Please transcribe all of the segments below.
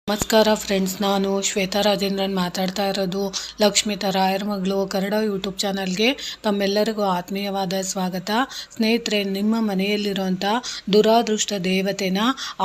ನಮಸ್ಕಾರ ಫ್ರೆಂಡ್ಸ್, ನಾನು ಶ್ವೇತಾ ರಾಜೇಂದ್ರನ್ ಮಾತಾಡ್ತಾ ಇರೋದು ಲಕ್ಷ್ಮೀ ರಾಯರ ಮಗಳು ಕನ್ನಡ ಯೂಟ್ಯೂಬ್ ಚಾನಲ್ಗೆ ತಮ್ಮೆಲ್ಲರಿಗೂ ಆತ್ಮೀಯವಾದ ಸ್ವಾಗತ. ಸ್ನೇಹಿತರೆ, ನಿಮ್ಮ ಮನೆಯಲ್ಲಿರುವಂಥ ದುರಾದೃಷ್ಟ ದೇವತೆನ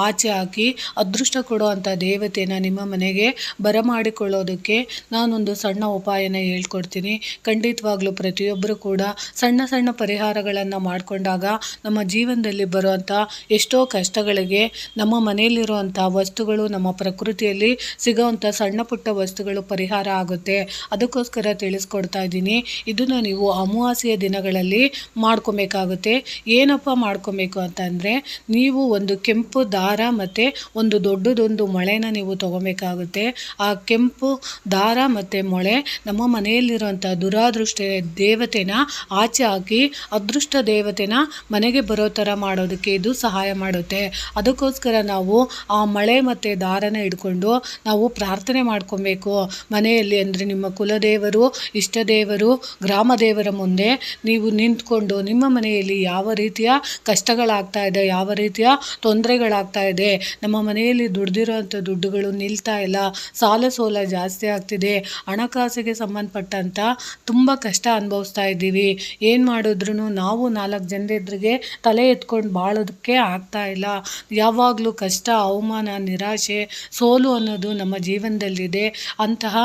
ಆಚೆ ಹಾಕಿ ಅದೃಷ್ಟ ಕೊಡುವಂಥ ದೇವತೆನ ನಿಮ್ಮ ಮನೆಗೆ ಬರಮಾಡಿಕೊಳ್ಳೋದಕ್ಕೆ ನಾನೊಂದು ಸಣ್ಣ ಉಪಾಯನ ಹೇಳ್ಕೊಡ್ತೀನಿ. ಖಂಡಿತವಾಗ್ಲೂ ಪ್ರತಿಯೊಬ್ಬರು ಕೂಡ ಸಣ್ಣ ಸಣ್ಣ ಪರಿಹಾರಗಳನ್ನು ಮಾಡಿಕೊಂಡಾಗ ನಮ್ಮ ಜೀವನದಲ್ಲಿ ಬರುವಂಥ ಎಷ್ಟೋ ಕಷ್ಟಗಳಿಗೆ ನಮ್ಮ ಮನೆಯಲ್ಲಿರುವಂಥ ವಸ್ತುಗಳು, ನಮ್ಮ ಪ್ರಕೃತಿಯಲ್ಲಿ ಸಿಗೋವಂಥ ಸಣ್ಣ ಪುಟ್ಟ ವಸ್ತುಗಳು ಪರಿಹಾರ ಆಗುತ್ತೆ. ಅದಕ್ಕೋಸ್ಕರ ತಿಳಿಸ್ಕೊಡ್ತಾ ಇದ್ದೀನಿ. ಇದನ್ನು ನೀವು ಅಮಾವಾಸ್ಯೆಯ ದಿನಗಳಲ್ಲಿ ಮಾಡ್ಕೊಬೇಕಾಗುತ್ತೆ. ಏನಪ್ಪ ಮಾಡ್ಕೊಬೇಕು ಅಂತಂದರೆ, ನೀವು ಒಂದು ಕೆಂಪು ದಾರ ಮತ್ತು ಒಂದು ದೊಡ್ಡದೊಂದು ಮೊಳೆನ ನೀವು ತೊಗೊಬೇಕಾಗುತ್ತೆ. ಆ ಕೆಂಪು ದಾರ ಮತ್ತು ಮೊಳೆ ನಮ್ಮ ಮನೆಯಲ್ಲಿರುವಂಥ ದುರಾದೃಷ್ಟ ದೇವತೆನ ಆಚೆ ಹಾಕಿ ಅದೃಷ್ಟ ದೇವತೆನ ಮನೆಗೆ ಬರೋ ಥರ ಮಾಡೋದಕ್ಕೆ ಇದು ಸಹಾಯ ಮಾಡುತ್ತೆ. ಅದಕ್ಕೋಸ್ಕರ ನಾವು ಆ ಮಳೆ ಮತ್ತು ದಾರನ ಹಿಡ್ಕೊಂಡು ನಾವು ಪ್ರಾರ್ಥನೆ ಮಾಡ್ಕೊಬೇಕು ಮನೆಯಲ್ಲಿ. ಅಂದರೆ ನಿಮ್ಮ ಕುಲದೇವರು, ಇಷ್ಟ ದೇವರು, ಗ್ರಾಮ ದೇವರ ಮುಂದೆ ನೀವು ನಿಂತ್ಕೊಂಡು ನಿಮ್ಮ ಮನೆಯಲ್ಲಿ ಯಾವ ರೀತಿಯ ಕಷ್ಟಗಳಾಗ್ತಾ ಇದೆ, ಯಾವ ರೀತಿಯ ತೊಂದರೆಗಳಾಗ್ತಾ ಇದೆ, ನಮ್ಮ ಮನೆಯಲ್ಲಿ ದುಡ್ದಿರೋಂಥ ದುಡ್ಡುಗಳು ನಿಲ್ತಾ ಇಲ್ಲ, ಸಾಲ ಸೋಲ ಜಾಸ್ತಿ ಆಗ್ತಿದೆ, ಹಣಕಾಸಿಗೆ ಸಂಬಂಧಪಟ್ಟಂಥ ತುಂಬ ಕಷ್ಟ ಅನುಭವಿಸ್ತಾ ಇದ್ದೀವಿ, ಏನು ಮಾಡಿದ್ರು ನಾವು 4 ಜನರೆದುರಿಗೆ ತಲೆ ಎತ್ಕೊಂಡು ಬಾಳೋದಕ್ಕೆ ಆಗ್ತಾ ಇಲ್ಲ, ಯಾವಾಗಲೂ ಕಷ್ಟ, ಅವಮಾನ, ನಿರಾಶೆ, ಸೋಲು ಅನ್ನೋದು ನಮ್ಮ ಜೀವನದಲ್ಲಿದೆ. ಅಂತಹ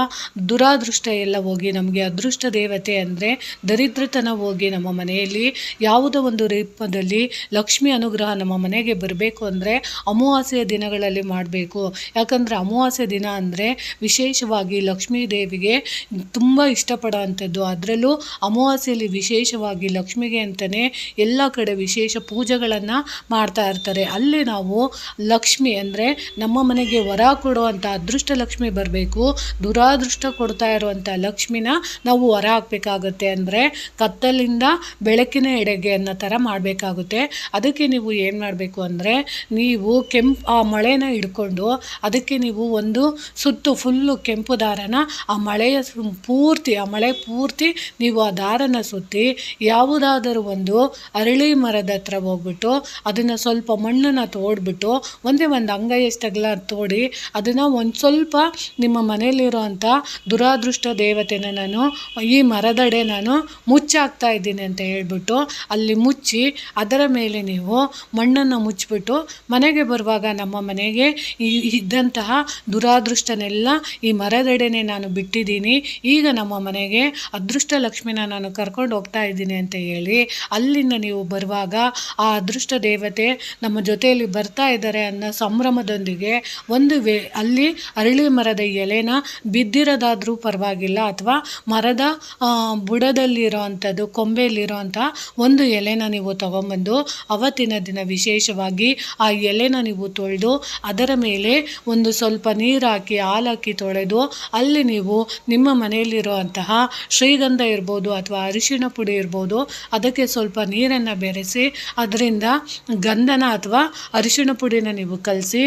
ದುರಾದೃಷ್ಟ ಎಲ್ಲ ಹೋಗಿ ನಮಗೆ ಅದೃಷ್ಟ ದೇವತೆ ಅಂದರೆ ದರಿದ್ರತನ ಹೋಗಿ ನಮ್ಮ ಮನೆಯಲ್ಲಿ ಯಾವುದೋ ಒಂದು ರೂಪದಲ್ಲಿ ಲಕ್ಷ್ಮಿ ಅನುಗ್ರಹ ನಮ್ಮ ಮನೆಗೆ ಬರಬೇಕು ಅಂದರೆ ಅಮಾವಾಸ್ಯೆಯ ದಿನಗಳಲ್ಲಿ ಮಾಡಬೇಕು. ಯಾಕಂದರೆ ಅಮಾವಾಸ್ಯೆ ದಿನ ಅಂದರೆ ವಿಶೇಷವಾಗಿ ಲಕ್ಷ್ಮೀ ದೇವಿಗೆ ತುಂಬ ಇಷ್ಟಪಡೋ ಅಂಥದ್ದು. ಅದರಲ್ಲೂ ಅಮಾವಾಸ್ಯೆಯಲ್ಲಿ ವಿಶೇಷವಾಗಿ ಲಕ್ಷ್ಮಿಗೆ ಅಂತಲೇ ಎಲ್ಲ ಕಡೆ ವಿಶೇಷ ಪೂಜೆಗಳನ್ನು ಮಾಡ್ತಾ ಇರ್ತಾರೆ. ಅಲ್ಲಿ ನಾವು ಲಕ್ಷ್ಮಿ ಅಂದರೆ ನಮ್ಮ ಮನೆಗೆ ವರ ಕೊಡುವಂಥ ಅದೃಷ್ಟ ಲಕ್ಷ್ಮಿ ಬರಬೇಕು. ದುರಾದೃಷ್ಟ ಕೊಡ್ತಾ ಇರುವಂಥ ಲಕ್ಷ್ಮಿನ ನಾವು ವರ ಹಾಕಬೇಕಾಗುತ್ತೆ. ಅಂದರೆ ಕತ್ತಲಿಂದ ಬೆಳಕಿನ ಎಡೆಗೆ ಅನ್ನೋ ಥರ ಮಾಡಬೇಕಾಗುತ್ತೆ. ಅದಕ್ಕೆ ನೀವು ಏನು ಮಾಡಬೇಕು ಅಂದರೆ, ನೀವು ಆ ಮಳೆನ ಹಿಡ್ಕೊಂಡು ಅದಕ್ಕೆ ನೀವು ಒಂದು ಸುತ್ತು ಫುಲ್ಲು ಕೆಂಪು ದಾರನ ಆ ಮಳೆ ಪೂರ್ತಿ ನೀವು ಆ ದಾರನ ಸುತ್ತಿ ಯಾವುದಾದರೂ ಒಂದು ಅರಳಿ ಮರದ ಹತ್ರ ಹೋಗ್ಬಿಟ್ಟು ಅದನ್ನು ಸ್ವಲ್ಪ ಮಣ್ಣನ್ನು ತೋಡ್ಬಿಟ್ಟು ಒಂದೇ ಒಂದು ಅಂಗೈಯಷ್ಟಗಲ ತೋಡಿ ಅದನ್ನು ಒಂದು ಸ್ವಲ್ಪ ನಿಮ್ಮ ಮನೆಯಲ್ಲಿರೋವಂಥ ದುರಾದೃಷ್ಟ ದೇವತೆನ ನಾನು ಈ ಮರದಡೆ ನಾನು ಮುಚ್ಚಾಕ್ತಾ ಇದ್ದೀನಿ ಅಂತ ಹೇಳ್ಬಿಟ್ಟು ಅಲ್ಲಿ ಮುಚ್ಚಿ ಅದರ ಮೇಲೆ ನೀವು ಮಣ್ಣನ್ನು ಮುಚ್ಚಿಬಿಟ್ಟು ಮನೆಗೆ ಬರುವಾಗ ನಮ್ಮ ಮನೆಗೆ ಇದ್ದಂತಹ ದುರಾದೃಷ್ಟನೆಲ್ಲ ಈ ಮರದೆಡೆನೇ ನಾನು ಬಿಟ್ಟಿದ್ದೀನಿ, ಈಗ ನಮ್ಮ ಮನೆಗೆ ಅದೃಷ್ಟ ಲಕ್ಷ್ಮಿನ ನಾನು ಕರ್ಕೊಂಡು ಹೋಗ್ತಾ ಇದ್ದೀನಿ ಅಂತ ಹೇಳಿ ಅಲ್ಲಿಂದ ನೀವು ಬರುವಾಗ ಆ ಅದೃಷ್ಟ ದೇವತೆ ನಮ್ಮ ಜೊತೆಯಲ್ಲಿ ಬರ್ತಾ ಇದ್ದಾರೆ ಅನ್ನೋ ಸಂಭ್ರಮದೊಂದಿಗೆ ಅಲ್ಲಿ ಅರಳಿ ಮರದ ಎಲೆನ ಬಿದ್ದಿರೋದಾದರೂ ಪರವಾಗಿಲ್ಲ, ಅಥವಾ ಮರದ ಬುಡದಲ್ಲಿರೋವಂಥದ್ದು ಕೊಂಬೆಯಲ್ಲಿರೋವಂಥ ಒಂದು ಎಲೆನ ನೀವು ತಗೊಂಬಂದು ಅವತ್ತಿನ ದಿನ ವಿಶೇಷವಾಗಿ ಆ ಎಲೆನ ನೀವು ತೊಳೆದು ಅದರ ಮೇಲೆ ಒಂದು ಸ್ವಲ್ಪ ನೀರು ಹಾಕಿ ಹಾಲು ಹಾಕಿ ತೊಳೆದು ಅಲ್ಲಿ ನೀವು ನಿಮ್ಮ ಮನೆಯಲ್ಲಿರುವಂತಹ ಶ್ರೀಗಂಧ ಇರ್ಬೋದು ಅಥವಾ ಅರಿಶಿಣ ಪುಡಿ ಇರ್ಬೋದು, ಅದಕ್ಕೆ ಸ್ವಲ್ಪ ನೀರನ್ನು ಬೆರೆಸಿ ಅದರಿಂದ ಗಂಧನ ಅಥವಾ ಅರಿಶಿಣ ಪುಡಿನ ನೀವು ಕಲಸಿ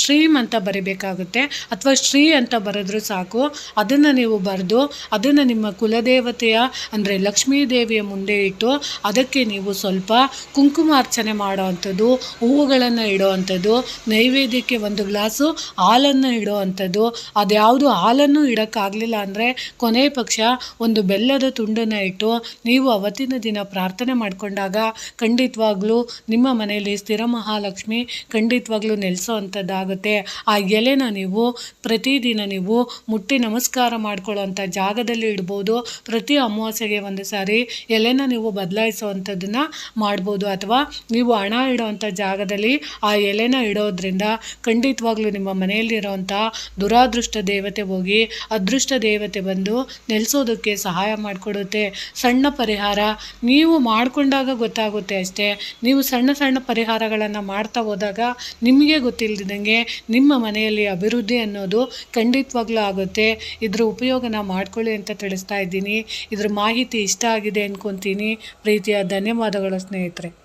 ಶ್ರೀಮ್ ಅಂತ ಬರಿಬೇಕಾಗುತ್ತೆ, ಅಥವಾ ಶ್ರೀ ಅಂತ ಬರೆದ್ರೂ ಸಾಕು. ಅದನ್ನು ನೀವು ಬರೆದು ಅದನ್ನು ನಿಮ್ಮ ಕುಲದೇವತೆಯ ಅಂದರೆ ಲಕ್ಷ್ಮೀ ದೇವಿಯ ಮುಂದೆ ಇಟ್ಟು ಅದಕ್ಕೆ ನೀವು ಸ್ವಲ್ಪ ಕುಂಕುಮಾರ್ಚನೆ ಮಾಡೋವಂಥದ್ದು, ಹೂವುಗಳನ್ನು ಇಡೋವಂಥದ್ದು, ನೈವೇದ್ಯಕ್ಕೆ 1 ಗ್ಲಾಸು ಹಾಲನ್ನು ಇಡೋವಂಥದ್ದು. ಅದ್ಯಾವುದು ಹಾಲನ್ನು ಇಡೋಕ್ಕಾಗಲಿಲ್ಲ ಅಂದರೆ ಕೊನೆ ಪಕ್ಷ ಒಂದು ಬೆಲ್ಲದ ತುಂಡನ್ನು ಇಟ್ಟು ನೀವು ಅವತ್ತಿನ ದಿನ ಪ್ರಾರ್ಥನೆ ಮಾಡಿಕೊಂಡಾಗ ಖಂಡಿತವಾಗ್ಲೂ ನಿಮ್ಮ ಮನೆಯಲ್ಲಿ ಸ್ಥಿರ ಮಹಾಲಕ್ಷ್ಮಿ ಖಂಡಿತವಾಗ್ಲೂ ನೆಲೆಸೋ ಅಂಥದ್ದಾಗುತ್ತೆ. ಆ ಎಲೆನ ನೀವು ಪ್ರತಿದಿನ ನೀವು ಮುಟ್ಟಿ ನಮಸ್ಕಾರ ಮಾಡ್ಕೊಳ್ಳೋವಂಥ ಜಾಗದಲ್ಲಿ ಇಡ್ಬೋದು. ಪ್ರತಿ ಅಮಾವಾಸ್ಯೆಗೆ ಒಂದು ಸಾರಿ ಎಲೆನ ನೀವು ಬದಲಾಯಿಸುವಂಥದ್ದನ್ನು ಮಾಡ್ಬೋದು. ಅಥವಾ ನೀವು ಹಣ ಇಡೋವಂಥ ಜಾಗದಲ್ಲಿ ಆ ಎಲೆನ ಇಡೋದ್ರಿಂದ ಖಂಡಿತವಾಗ್ಲೂ ನಿಮ್ಮ ಮನೆಯಲ್ಲಿರೋವಂಥ ದುರಾದೃಷ್ಟ ದೇವತೆ ಹೋಗಿ ಅದೃಷ್ಟ ದೇವತೆ ಬಂದು ನೆಲೆಸೋದಕ್ಕೆ ಸಹಾಯ ಮಾಡಿಕೊಡುತ್ತೆ. ಸಣ್ಣ ಪರಿಹಾರ ನೀವು ಮಾಡಿಕೊಂಡಾಗ ಗೊತ್ತಾಗುತ್ತೆ ಅಷ್ಟೇ. ನೀವು ಸಣ್ಣ ಸಣ್ಣ ಪರಿಹಾರಗಳನ್ನು ಮಾಡ್ತಾ ಹೋದಾಗ ನಿಮಗೆ ಗೊತ್ತಿಲ್ಲದಂಗೆ ನಿಮ್ಮ ಮನೆಯಲ್ಲಿ ಅಭಿವೃದ್ಧಿ ಅನ್ನೋದು ಖಂಡಿತವಾಗ್ಲೂ ಆಗುತ್ತೆ. ಇದ್ರ ಉಪಯೋಗನ ಮಾಡ್ಕೊಳ್ಳಿ ಅಂತ ತಿಳಿಸ್ತಾ ಇದ್ದೀನಿ. ಇದ್ರ ಮಾಹಿತಿ ಇಷ್ಟ ಆಗಿದೆ ಅಂದ್ಕೊತೀನಿ. ಪ್ರೀತಿಯ ಧನ್ಯವಾದಗಳು ಸ್ನೇಹಿತರೆ.